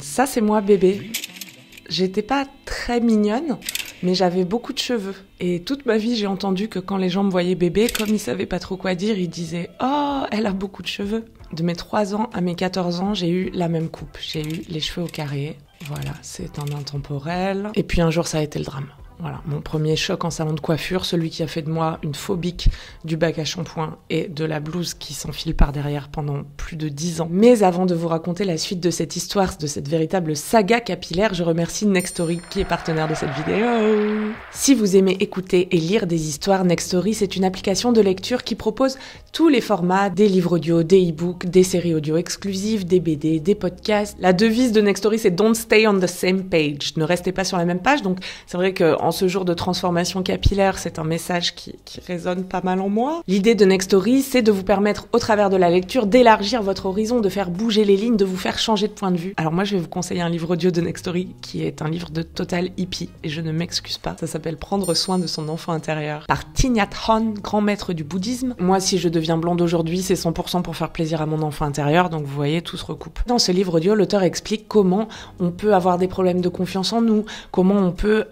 Ça, c'est moi bébé. J'étais pas très mignonne, mais j'avais beaucoup de cheveux. Et toute ma vie, j'ai entendu que quand les gens me voyaient bébé, comme ils savaient pas trop quoi dire, ils disaient « Oh, elle a beaucoup de cheveux ». De mes 3 ans à mes 14 ans, j'ai eu la même coupe. J'ai eu les cheveux au carré. Voilà, c'est un intemporel. Et puis un jour, ça a été le drame. Voilà, mon premier choc en salon de coiffure, celui qui a fait de moi une phobique du bac à shampoing et de la blouse qui s'enfile par derrière pendant plus de 10 ans. Mais avant de vous raconter la suite de cette histoire, de cette véritable saga capillaire, je remercie Nextory qui est partenaire de cette vidéo. Si vous aimez écouter et lire des histoires, Nextory c'est une application de lecture qui propose tous les formats, des livres audio, des e-books, des séries audio exclusives, des BD, des podcasts. La devise de Nextory c'est Don't stay on the same page, ne restez pas sur la même page. Donc c'est vrai que en ce jour de transformation capillaire, c'est un message qui résonne pas mal en moi. L'idée de Nextory, c'est de vous permettre, au travers de la lecture, d'élargir votre horizon, de faire bouger les lignes, de vous faire changer de point de vue. Alors moi, je vais vous conseiller un livre audio de Nextory, qui est un livre de total hippie, et je ne m'excuse pas. Ça s'appelle Prendre soin de son enfant intérieur, par Thich Nhat Hanh, grand maître du bouddhisme. Moi, si je deviens blonde aujourd'hui, c'est 100% pour faire plaisir à mon enfant intérieur, donc vous voyez, tout se recoupe. Dans ce livre audio, l'auteur explique comment on peut avoir des problèmes de confiance en nous, comment on peut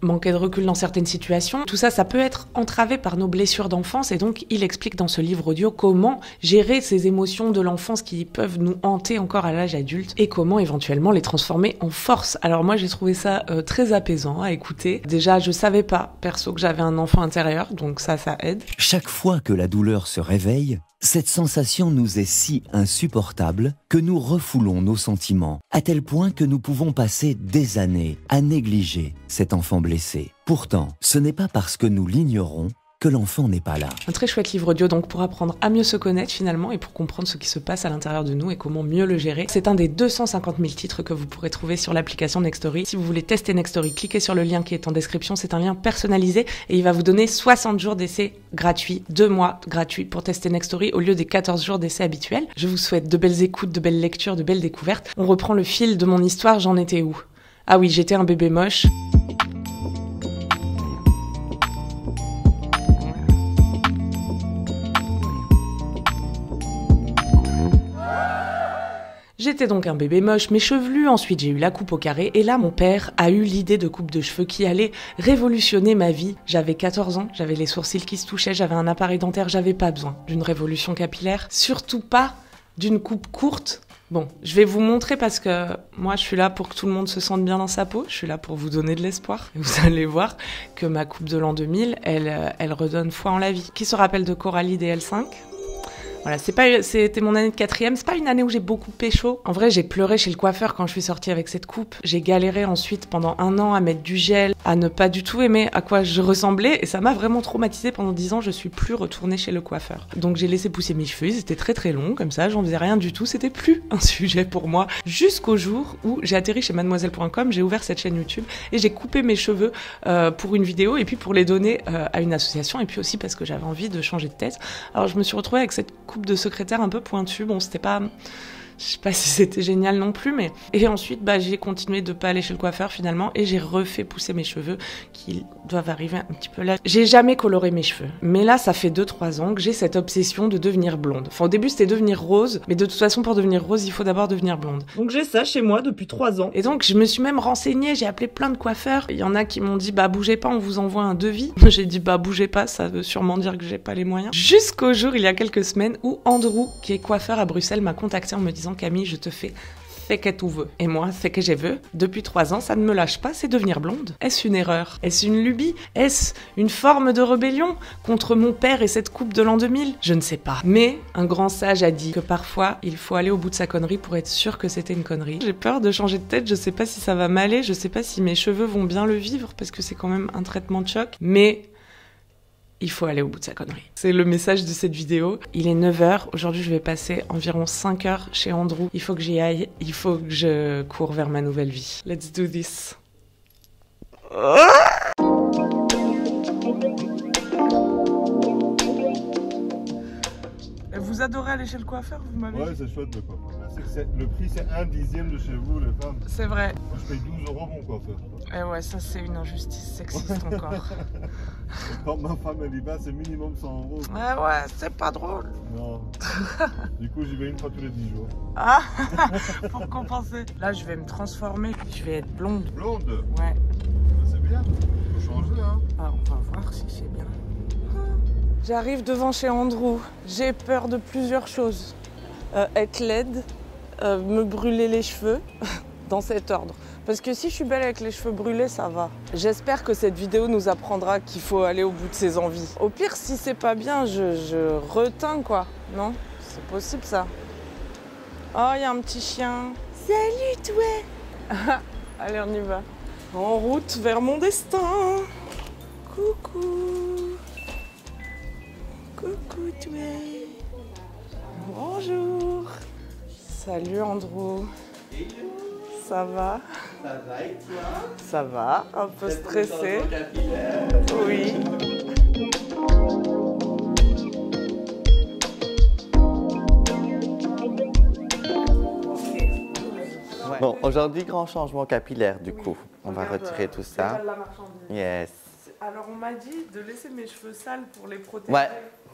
manquer de recul dans certaines situations. Tout ça, ça peut être entravé par nos blessures d'enfance, et donc il explique dans ce livre audio comment gérer ces émotions de l'enfance qui peuvent nous hanter encore à l'âge adulte, et comment éventuellement les transformer en force. Alors moi, j'ai trouvé ça très apaisant à écouter. Déjà, je savais pas, perso, que j'avais un enfant intérieur, donc ça aide. Chaque fois que la douleur se réveille, cette sensation nous est si insupportable que nous refoulons nos sentiments, à tel point que nous pouvons passer des années à négliger cet enfant blessé. Pourtant, ce n'est pas parce que nous l'ignorons que l'enfant n'est pas là. Un très chouette livre audio donc pour apprendre à mieux se connaître finalement et pour comprendre ce qui se passe à l'intérieur de nous et comment mieux le gérer. C'est un des 250 000 titres que vous pourrez trouver sur l'application Nextory. Si vous voulez tester Nextory, cliquez sur le lien qui est en description. C'est un lien personnalisé et il va vous donner 60 jours d'essai gratuit, 2 mois gratuits pour tester Nextory au lieu des 14 jours d'essai habituels. Je vous souhaite de belles écoutes, de belles lectures, de belles découvertes. On reprend le fil de mon histoire, j'en étais où? Ah oui, j'étais un bébé moche. J'étais donc un bébé moche, mais chevelu, ensuite j'ai eu la coupe au carré, et là mon père a eu l'idée de coupe de cheveux qui allait révolutionner ma vie. J'avais 14 ans, j'avais les sourcils qui se touchaient, j'avais un appareil dentaire, j'avais pas besoin d'une révolution capillaire, surtout pas d'une coupe courte. Bon, je vais vous montrer parce que moi je suis là pour que tout le monde se sente bien dans sa peau, je suis là pour vous donner de l'espoir. Et vous allez voir que ma coupe de l'an 2000, elle redonne foi en la vie. Qui se rappelle de Coralie DL5 ? Voilà, c'était mon année de 4e, c'est pas une année où j'ai beaucoup pécho. En vrai, j'ai pleuré chez le coiffeur quand je suis sortie avec cette coupe. J'ai galéré ensuite pendant 1 an à mettre du gel, à ne pas du tout aimer à quoi je ressemblais, et ça m'a vraiment traumatisée pendant 10 ans, je suis plus retournée chez le coiffeur. Donc j'ai laissé pousser mes cheveux, ils étaient très très longs, comme ça, j'en faisais rien du tout, c'était plus un sujet pour moi. Jusqu'au jour où j'ai atterri chez mademoiselle.com, j'ai ouvert cette chaîne YouTube, et j'ai coupé mes cheveux pour une vidéo, et puis pour les donner à une association, et puis aussi parce que j'avais envie de changer de tête. Alors je me suis retrouvée avec cette coupe de secrétaire un peu pointue, bon c'était pas... Je sais pas si c'était génial non plus, mais... Et ensuite, j'ai continué de pas aller chez le coiffeur finalement, et j'ai refait pousser mes cheveux, qui doivent arriver un petit peu là. J'ai jamais coloré mes cheveux, mais là, ça fait 2-3 ans que j'ai cette obsession de devenir blonde. Enfin, au début, c'était devenir rose, mais de toute façon, pour devenir rose, il faut d'abord devenir blonde. Donc j'ai ça chez moi depuis 3 ans. Et donc, je me suis même renseignée, j'ai appelé plein de coiffeurs. Il y en a qui m'ont dit, bougez pas, on vous envoie un devis. J'ai dit, bougez pas, ça veut sûrement dire que j'ai pas les moyens. Jusqu'au jour, il y a quelques semaines, où Andrew, qui est coiffeur à Bruxelles, m'a contacté en me disant, Camille, je te fais que tu veux. Et moi, fait que je veux. Depuis 3 ans, ça ne me lâche pas, c'est devenir blonde. Est-ce une erreur? Est-ce une lubie? Est-ce une forme de rébellion contre mon père et cette coupe de l'an 2000? Je ne sais pas. Mais un grand sage a dit que parfois, il faut aller au bout de sa connerie pour être sûr que c'était une connerie. J'ai peur de changer de tête, je sais pas si ça va m'aller, je sais pas si mes cheveux vont bien le vivre, parce que c'est quand même un traitement de choc. Mais... il faut aller au bout de sa connerie. C'est le message de cette vidéo. Il est 9h. Aujourd'hui, je vais passer environ 5 heures chez Andrew. Il faut que j'y aille. Il faut que je cours vers ma nouvelle vie. Let's do this. Vous adorez aller chez le coiffeur, vous m'avez dit? Ouais, c'est chouette le coiffeur. Le prix, c'est 1/10 de chez vous, les femmes. C'est vrai. Moi, je paye 12 € mon coiffeur. Eh ouais, ça c'est une injustice sexiste encore. Quand ma femme elle y va, c'est minimum 100 €. Ouais, ouais, c'est pas drôle. Non. Du coup, j'y vais une fois tous les 10 jours. Ah, pour compenser. Là, je vais me transformer. Je vais être blonde. Blonde? Ouais. C'est bien. Faut changer, hein. Ah, on va voir si c'est bien. J'arrive devant chez Andrew. J'ai peur de plusieurs choses. Être laide, me brûler les cheveux, dans cet ordre. Parce que si je suis belle avec les cheveux brûlés, ça va. J'espère que cette vidéo nous apprendra qu'il faut aller au bout de ses envies. Au pire, si c'est pas bien, je reteins quoi. Non? C'est possible ça. Oh, il y a un petit chien. Salut toi. Allez, on y va. En route vers mon destin. Coucou. Coucou toi. Bonjour. Salut Andrew. Ça va? Ça va et toi? Ça va, un peu stressé. Oui. Ouais. Bon, aujourd'hui, grand changement capillaire du coup. On va retirer tout ça. Yes. Alors on m'a dit de laisser mes cheveux sales pour les protéger. Ouais.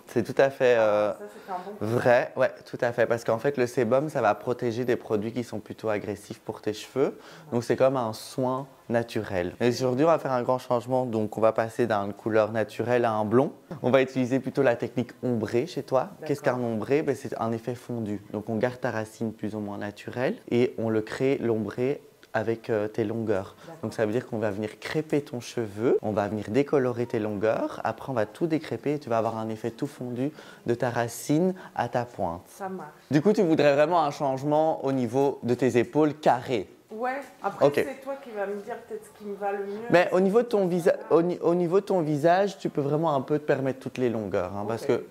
C'est tout à fait ça, c'est un bon vrai, ouais, tout à fait, parce qu'en fait le sébum ça va protéger des produits qui sont plutôt agressifs pour tes cheveux, donc c'est comme un soin naturel. Et aujourd'hui on va faire un grand changement, donc on va passer d'une couleur naturelle à un blond. On va utiliser plutôt la technique ombrée chez toi. Qu'est-ce qu'un ombré? Ben, c'est un effet fondu, donc on garde ta racine plus ou moins naturelle et on le crée l'ombré avec tes longueurs. Donc ça veut dire qu'on va venir crêper ton cheveu, on va venir décolorer tes longueurs, après on va tout décrêper et tu vas avoir un effet tout fondu de ta racine à ta pointe. Ça marche. Du coup, tu voudrais vraiment un changement au niveau de tes épaules carrées. Ouais, après Okay. c'est toi qui vas me dire peut-être ce qui me va le mieux. Mais au niveau de ton visage, tu peux vraiment un peu te permettre toutes les longueurs. Hein, parce que,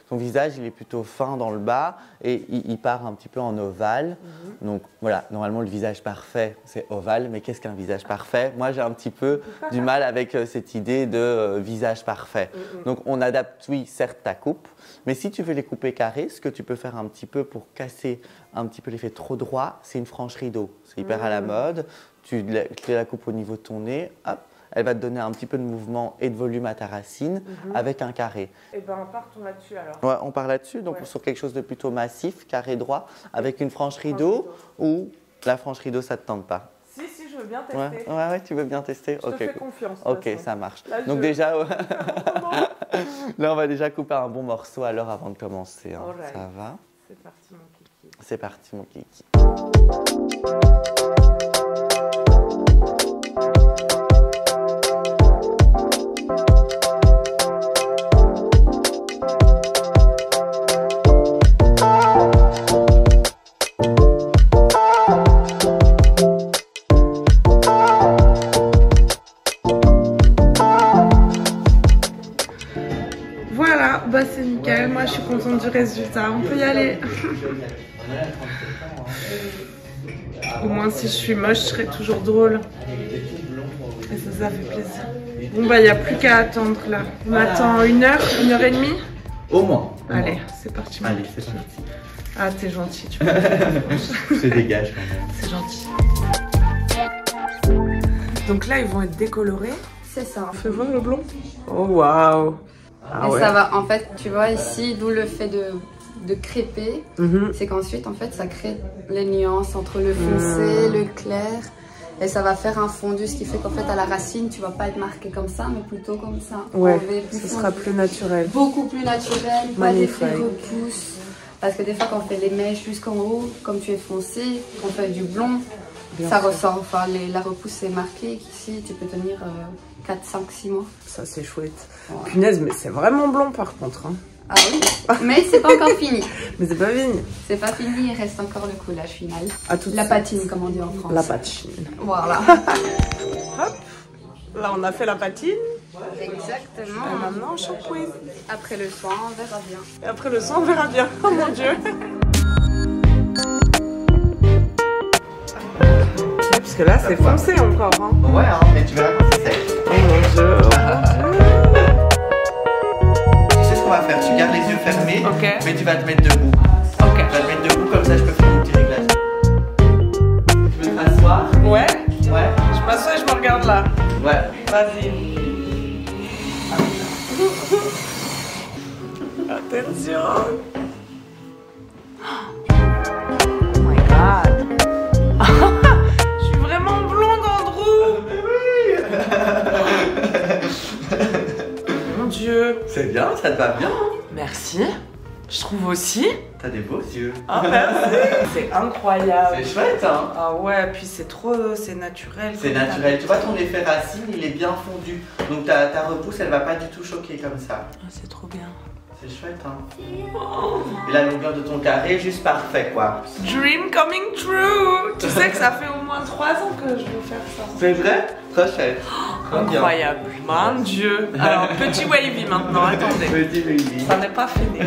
ton visage, il est plutôt fin dans le bas et il part un petit peu en ovale. Donc voilà, normalement le visage parfait, c'est ovale. Mais qu'est-ce qu'un visage parfait? Moi, j'ai un petit peu du mal avec cette idée de visage parfait. Donc on adapte, oui, certes, ta coupe. Mais si tu veux les couper carrés, ce que tu peux faire un petit peu pour casser un petit peu l'effet trop droit, c'est une frange rideau. C'est hyper à la mode. Tu la coupes au niveau de ton nez, hop, elle va te donner un petit peu de mouvement et de volume à ta racine avec un carré. Et ben partons là-dessus alors. Ouais, on part là-dessus, donc sur quelque chose de plutôt massif, carré droit, avec une frange rideau ou la frange rideau, ça ne te tente pas? Si, je veux bien tester. Ouais, tu veux bien tester? Je te fais confiance. Ok, ça marche. Là, donc déjà, là on va déjà couper un bon morceau alors avant de commencer. Hein. Right. Ça va? C'est parti mon kiki. C'est parti mon kiki. Voilà, bah c'est nickel, moi je suis contente du résultat, on peut y aller. Au moins si je suis moche, je serai toujours drôle. Et ça fait plaisir. Bon bah il n'y a plus qu'à attendre là. On attend 1 heure, 1 heure et demie. Au moins. Allez, c'est parti. Allez, c'est parti. Ah t'es gentil, tu peux me Je dégage quand même. C'est gentil. Donc là ils vont être décolorés. C'est ça. Fais voir le blond. Oh waouh. Ah et ouais. ça va, en fait, tu vois ici, d'où le fait de crêper, c'est qu'ensuite, en fait, ça crée les nuances entre le foncé, le clair, et ça va faire un fondu, ce qui fait qu'en fait, à la racine, tu vas pas être marqué comme ça, mais plutôt comme ça. Ouais, plus ce sera plus naturel. Beaucoup plus naturel, pas Magnifique. d'effet repousse. Parce que des fois, quand on fait les mèches jusqu'en haut, comme tu es foncé, on fait du blond, Bien ça sûr. ressort, enfin, la repousse est marquée, qu'ici, tu peux tenir 4, 5, 6 mois. Ça c'est chouette. Ouais. Punaise, mais c'est vraiment blond par contre. Hein. Ah oui, mais c'est pas encore fini. Mais c'est pas vigne. C'est pas fini, il reste encore le coulage final. À tout de La suite. patine, comme on dit en France. La patine. Voilà. Hop. Là on a fait la patine. Exactement. Et maintenant on shampooine. Après le soin, on verra bien. Et après le sang on verra bien. Oh mon dieu. Parce que là c'est foncé encore. Hein. Ouais, hein, mais tu verras quand c'est sec. Oh mon dieu. Oh mon dieu. Tu sais ce qu'on va faire. Tu gardes les yeux fermés, Ok. mais tu vas te mettre debout. Ok. Tu vas te mettre debout, comme ça je peux faire mon petit réglage. Tu veux t'asseoir? Ouais. Ouais. Je m'assois et je me regarde là. Ouais. Vas-y. Attention. Oh my god. Je suis vraiment blonde, Andrew. Mon Dieu. C'est bien, ça te va bien. Merci. Je trouve aussi. T'as des beaux yeux. Ah merci. C'est incroyable. C'est chouette, hein. Ah ouais, puis c'est trop, c'est naturel. C'est naturel. Tu vois, ton effet racine, il est bien fondu. Donc ta repousse, elle va pas du tout choquer comme ça. Ah, c'est trop bien. C'est chouette, hein. Et la longueur de ton carré est juste parfait, quoi. Dream coming true. Tu sais que ça fait au moins 3 ans que je veux faire ça. C'est vrai? Très chouette. Très bien. Incroyable. Mon Dieu. Alors, petit wavy maintenant, attendez. Petit baby. Ça n'est pas fini.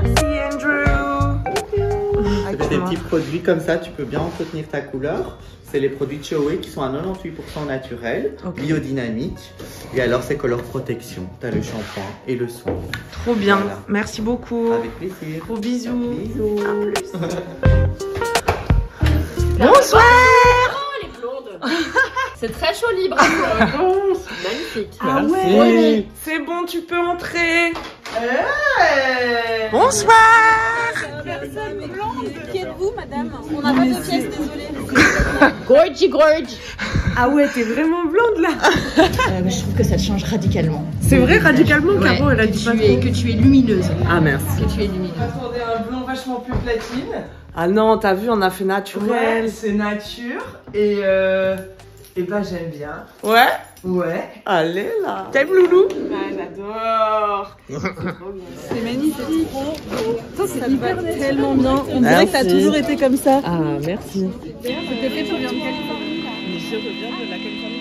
Merci Andrew. Des petits produits comme ça, tu peux bien entretenir ta couleur. C'est les produits de Choé qui sont à 98% naturels, biodynamiques. Et alors, c'est Color Protection. Tu as le shampoing et le soin. Trop bien. Voilà. Merci beaucoup. Avec plaisir. Gros bisous. Bisous. À plus. Bonsoir. Oh, les blondes. C'est très joli, bravo. Magnifique. Ah Merci. ouais. C'est bon, tu peux entrer. Hey. Bonsoir. Qui êtes-vous, madame? On n'a pas de pièces, désolé. Gorge. Ah ouais, t'es vraiment blonde là. Je trouve que ça te change radicalement. C'est vrai, radicalement, Caro, elle a dit pas trop. Que tu es lumineuse. Ah merci. Que tu es lumineuse. Attendez, un blond vachement plus platine. Ah non, t'as vu, on a fait naturel. Ouais, c'est nature. Et bah j'aime bien. Ouais. Ouais. Allez là. T'aimes Loulou? Ah, j'adore. C'est magnifique. Ça te va tellement bien. On dirait que t'as toujours été comme ça. Ah merci. C'était fait pour bien de Californie. Je reviens de la Californie.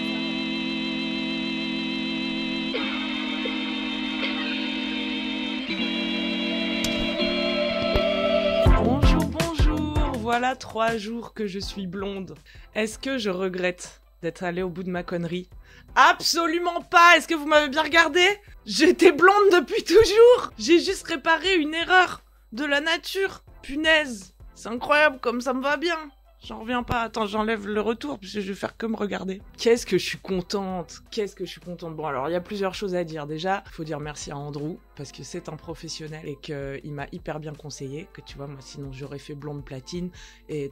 Bonjour. Voilà 3 jours que je suis blonde. Est-ce que je regrette d'être allée au bout de ma connerie? Absolument pas. Est-ce que vous m'avez bien regardé? J'étais blonde depuis toujours. J'ai juste réparé une erreur de la nature. Punaise. C'est incroyable comme ça me va bien. J'en reviens pas. Attends, j'enlève le retour parce que je vais faire que me regarder. Qu'est-ce que je suis contente. Qu'est-ce que je suis contente. Bon, alors, il y a plusieurs choses à dire. Déjà, il faut dire merci à Andrew parce que c'est un professionnel et qu'il m'a hyper bien conseillé. Que tu vois, moi, sinon, j'aurais fait blonde platine et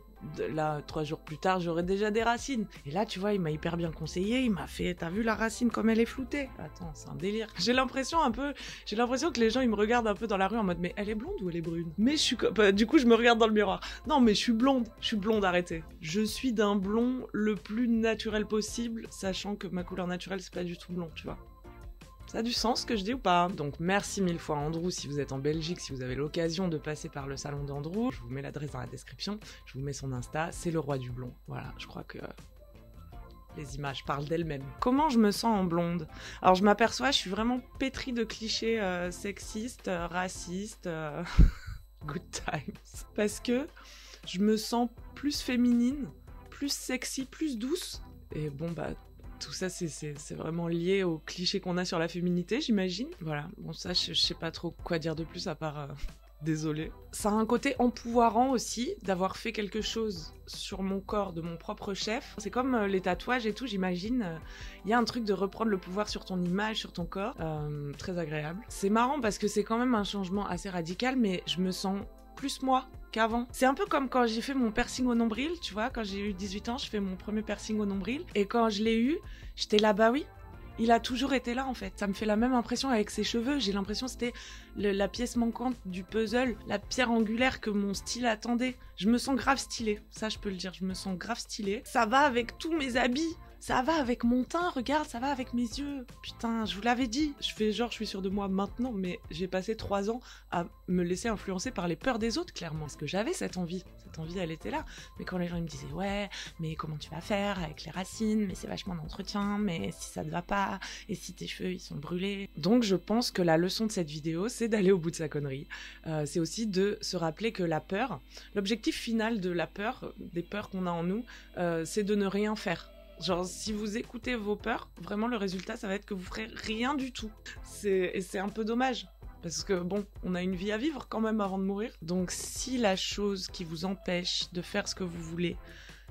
là, 3 jours plus tard, j'aurais déjà des racines. Et là, tu vois, il m'a hyper bien conseillé. Il m'a fait, t'as vu la racine comme elle est floutée? Attends, c'est un délire. J'ai l'impression que les gens, ils me regardent un peu dans la rue en mode, mais elle est blonde ou elle est brune? Mais je suis comme, du coup, je me regarde dans le miroir. Non, mais je suis blonde, arrêtez. Je suis d'un blond le plus naturel possible, sachant que ma couleur naturelle, c'est pas du tout blond, tu vois. Ça a du sens ce que je dis ou pas? Donc merci 1000 fois Andrew si vous êtes en Belgique, si vous avez l'occasion de passer par le salon d'Andrew. Je vous mets l'adresse dans la description, je vous mets son Insta, c'est le roi du blond. Voilà, je crois que les images parlent d'elles-mêmes. Comment je me sens en blonde? Alors je m'aperçois, je suis vraiment pétrie de clichés sexistes, racistes, good times. Parce que je me sens plus féminine, plus sexy, plus douce. Et bon bah... tout ça, c'est vraiment lié aux clichés qu'on a sur la féminité, j'imagine. Voilà, bon ça, je sais pas trop quoi dire de plus à part... désolée. Ça a un côté empouvoirant aussi, d'avoir fait quelque chose sur mon corps de mon propre chef. C'est comme les tatouages et tout, j'imagine. Il y a un truc de reprendre le pouvoir sur ton image, sur ton corps. Très agréable. C'est marrant parce que c'est quand même un changement assez radical, mais je me sens plus moi qu'avant. C'est un peu comme quand j'ai fait mon piercing au nombril, tu vois, quand j'ai eu 18 ans, je fais mon premier piercing au nombril, et quand je l'ai eu, j'étais là, bah oui, il a toujours été là en fait. Ça me fait la même impression avec ses cheveux, j'ai l'impression que c'était la pièce manquante du puzzle, la pierre angulaire que mon style attendait. Je me sens grave stylée, ça je peux le dire, je me sens grave stylée. Ça va avec tous mes habits. Ça va avec mon teint, regarde, ça va avec mes yeux. Putain, je vous l'avais dit. Je fais genre, je suis sûre de moi maintenant, mais j'ai passé 3 ans à me laisser influencer par les peurs des autres, clairement. Parce que j'avais cette envie. Cette envie, elle était là. Mais quand les gens ils me disaient, ouais, mais comment tu vas faire avec les racines? Mais c'est vachement d'entretien, mais si ça te va pas, et si tes cheveux, ils sont brûlés. Donc, je pense que la leçon de cette vidéo, c'est d'aller au bout de sa connerie. C'est aussi de se rappeler que la peur, l'objectif final de la peur, des peurs qu'on a en nous, c'est de ne rien faire. Genre, si vous écoutez vos peurs, vraiment le résultat, ça va être que vous ferez rien du tout. Et c'est un peu dommage. Parce que bon, on a une vie à vivre quand même avant de mourir. Donc si la chose qui vous empêche de faire ce que vous voulez,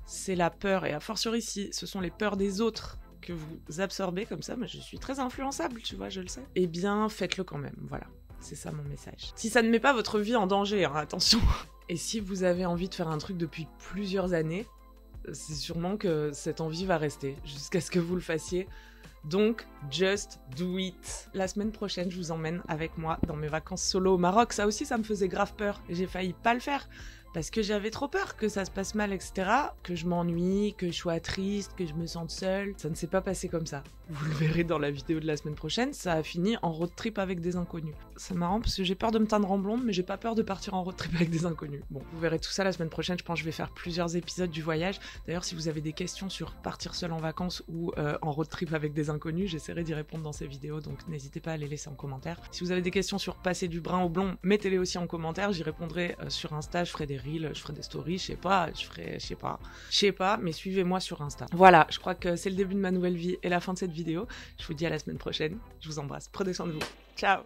c'est la peur, et a fortiori si ce sont les peurs des autres que vous absorbez comme ça, mais je suis très influençable, tu vois, je le sais. Eh bien, faites-le quand même, voilà. C'est ça mon message. Si ça ne met pas votre vie en danger, hein, attention. Et si vous avez envie de faire un truc depuis plusieurs années, c'est sûrement que cette envie va rester jusqu'à ce que vous le fassiez. Donc, just do it. La semaine prochaine, je vous emmène avec moi dans mes vacances solo au Maroc. Ça aussi, ça me faisait grave peur. Et j'ai failli pas le faire. Parce que j'avais trop peur que ça se passe mal, etc. Que je m'ennuie, que je sois triste, que je me sente seule. Ça ne s'est pas passé comme ça. Vous le verrez dans la vidéo de la semaine prochaine. Ça a fini en road trip avec des inconnus. C'est marrant parce que j'ai peur de me teindre en blonde, mais j'ai pas peur de partir en road trip avec des inconnus. Bon, vous verrez tout ça la semaine prochaine. Je pense que je vais faire plusieurs épisodes du voyage. D'ailleurs, si vous avez des questions sur partir seul en vacances ou en road trip avec des inconnus, j'essaierai d'y répondre dans ces vidéos. Donc n'hésitez pas à les laisser en commentaire. Si vous avez des questions sur passer du brun au blond, mettez-les aussi en commentaire. J'y répondrai sur Insta. Je ferai des reels, je ferai des stories, je sais pas, mais suivez-moi sur Insta. Voilà, je crois que c'est le début de ma nouvelle vie et la fin de cette vidéo. Je vous dis à la semaine prochaine. Je vous embrasse. Prenez soin de vous. Ciao!